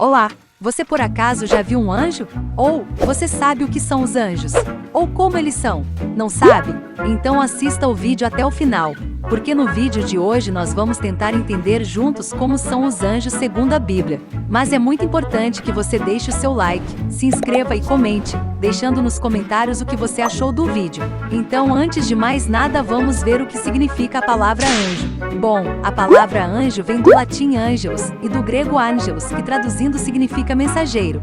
Olá! Você por acaso já viu um anjo? Ou, você sabe o que são os anjos? Ou como eles são? Não sabe? Então assista o vídeo até o final, porque no vídeo de hoje nós vamos tentar entender juntos como são os anjos segundo a Bíblia. Mas é muito importante que você deixe o seu like, se inscreva e comente, deixando nos comentários o que você achou do vídeo. Então, antes de mais nada, vamos ver o que significa a palavra anjo. Bom, a palavra anjo vem do latim angelos e do grego angelos, que traduzindo significa mensageiro.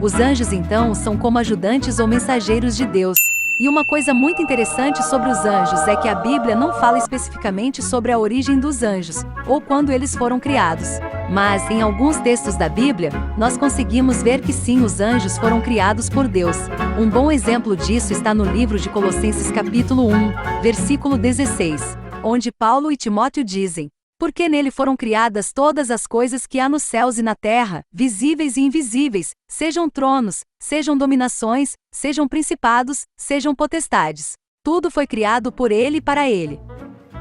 Os anjos então são como ajudantes ou mensageiros de Deus. E uma coisa muito interessante sobre os anjos é que a Bíblia não fala especificamente sobre a origem dos anjos, ou quando eles foram criados. Mas, em alguns textos da Bíblia, nós conseguimos ver que sim, os anjos foram criados por Deus. Um bom exemplo disso está no livro de Colossenses capítulo 1, versículo 16, onde Paulo e Timóteo dizem: porque nele foram criadas todas as coisas que há nos céus e na terra, visíveis e invisíveis, sejam tronos, sejam dominações, sejam principados, sejam potestades. Tudo foi criado por ele e para ele.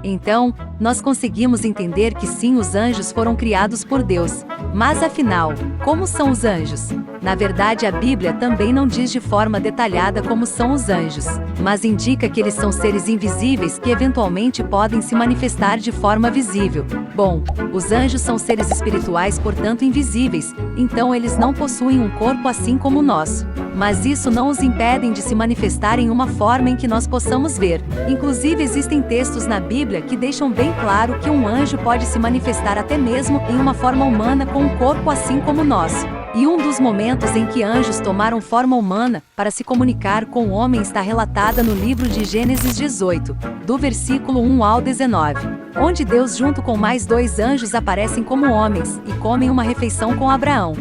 Então, nós conseguimos entender que sim, os anjos foram criados por Deus. Mas afinal, como são os anjos? Na verdade, a Bíblia também não diz de forma detalhada como são os anjos, mas indica que eles são seres invisíveis que eventualmente podem se manifestar de forma visível. Bom, os anjos são seres espirituais, portanto invisíveis, então eles não possuem um corpo assim como o nosso. Mas isso não os impede de se manifestar em uma forma em que nós possamos ver. Inclusive, existem textos na Bíblia que deixam bem claro que um anjo pode se manifestar até mesmo em uma forma humana com um corpo assim como o nosso. E um dos momentos em que anjos tomaram forma humana para se comunicar com o homem está relatada no livro de Gênesis 18, do versículo 1 ao 19, onde Deus junto com mais 2 anjos aparecem como homens e comem uma refeição com Abraão.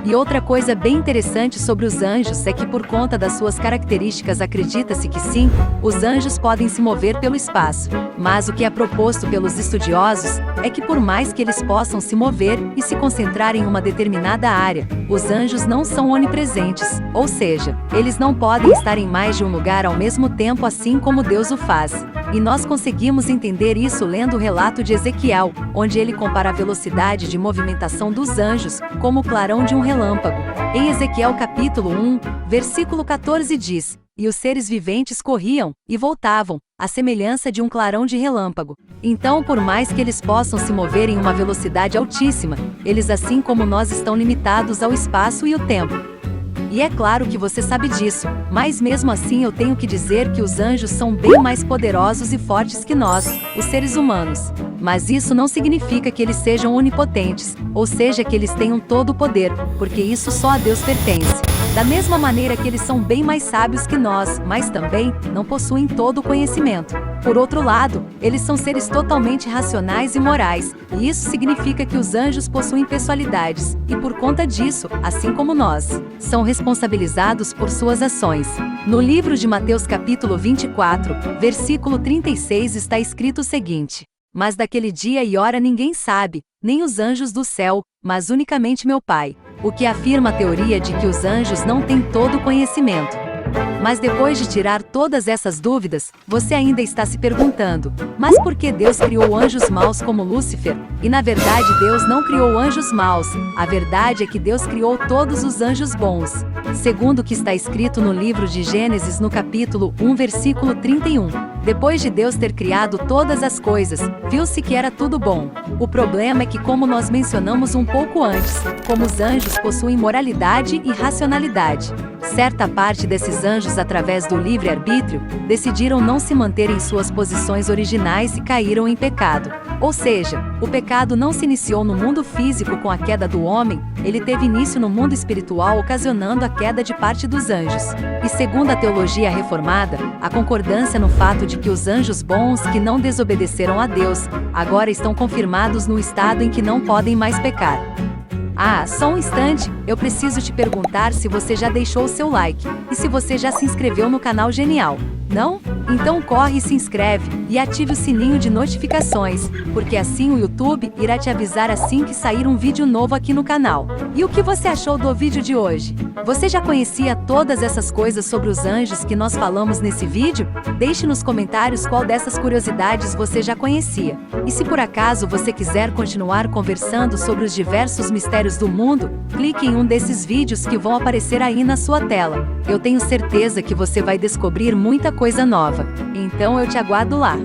E outra coisa bem interessante sobre os anjos é que, por conta das suas características, acredita-se que sim, os anjos podem se mover pelo espaço. Mas o que é proposto pelos estudiosos é que, por mais que eles possam se mover e se concentrar em uma determinada área, os anjos não são onipresentes, ou seja, eles não podem estar em mais de um lugar ao mesmo tempo, assim como Deus o faz. E nós conseguimos entender isso lendo o relato de Ezequiel, onde ele compara a velocidade de movimentação dos anjos como o clarão de um relâmpago. Em Ezequiel capítulo 1, versículo 14 diz: e os seres viventes corriam e voltavam, à semelhança de um clarão de relâmpago. Então, por mais que eles possam se mover em uma velocidade altíssima, eles, assim como nós, estão limitados ao espaço e o tempo. E é claro que você sabe disso, mas mesmo assim eu tenho que dizer que os anjos são bem mais poderosos e fortes que nós, os seres humanos. Mas isso não significa que eles sejam onipotentes, ou seja, que eles tenham todo o poder, porque isso só a Deus pertence. Da mesma maneira que eles são bem mais sábios que nós, mas também não possuem todo o conhecimento. Por outro lado, eles são seres totalmente racionais e morais, e isso significa que os anjos possuem pessoalidades, e por conta disso, assim como nós, são responsabilizados por suas ações. No livro de Mateus capítulo 24, versículo 36 está escrito o seguinte: mas daquele dia e hora ninguém sabe, nem os anjos do céu, mas unicamente meu Pai. O que afirma a teoria de que os anjos não têm todo o conhecimento. Mas depois de tirar todas essas dúvidas, você ainda está se perguntando: mas por que Deus criou anjos maus como Lúcifer? E na verdade Deus não criou anjos maus, a verdade é que Deus criou todos os anjos bons. Segundo o que está escrito no livro de Gênesis no capítulo 1 versículo 31. Depois de Deus ter criado todas as coisas, viu-se que era tudo bom. O problema é que, como nós mencionamos um pouco antes, como os anjos possuem moralidade e racionalidade, certa parte desses anjos, através do livre-arbítrio, decidiram não se manter em suas posições originais e caíram em pecado. Ou seja, o pecado não se iniciou no mundo físico com a queda do homem, ele teve início no mundo espiritual, ocasionando a queda de parte dos anjos. E segundo a teologia reformada, a concordância no fato de que os anjos bons que não desobedeceram a Deus, agora estão confirmados no estado em que não podem mais pecar. Ah, só um instante, eu preciso te perguntar se você já deixou o seu like, e se você já se inscreveu no canal Genial. Não? Então corre e se inscreve, E ative o sininho de notificações, porque assim o YouTube irá te avisar assim que sair um vídeo novo aqui no canal. E o que você achou do vídeo de hoje? Você já conhecia todas essas coisas sobre os anjos que nós falamos nesse vídeo? Deixe nos comentários qual dessas curiosidades você já conhecia. E se por acaso você quiser continuar conversando sobre os diversos mistérios do mundo, clique em um desses vídeos que vão aparecer aí na sua tela. Eu tenho certeza que você vai descobrir muita coisa nova. Então eu te aguardo lá.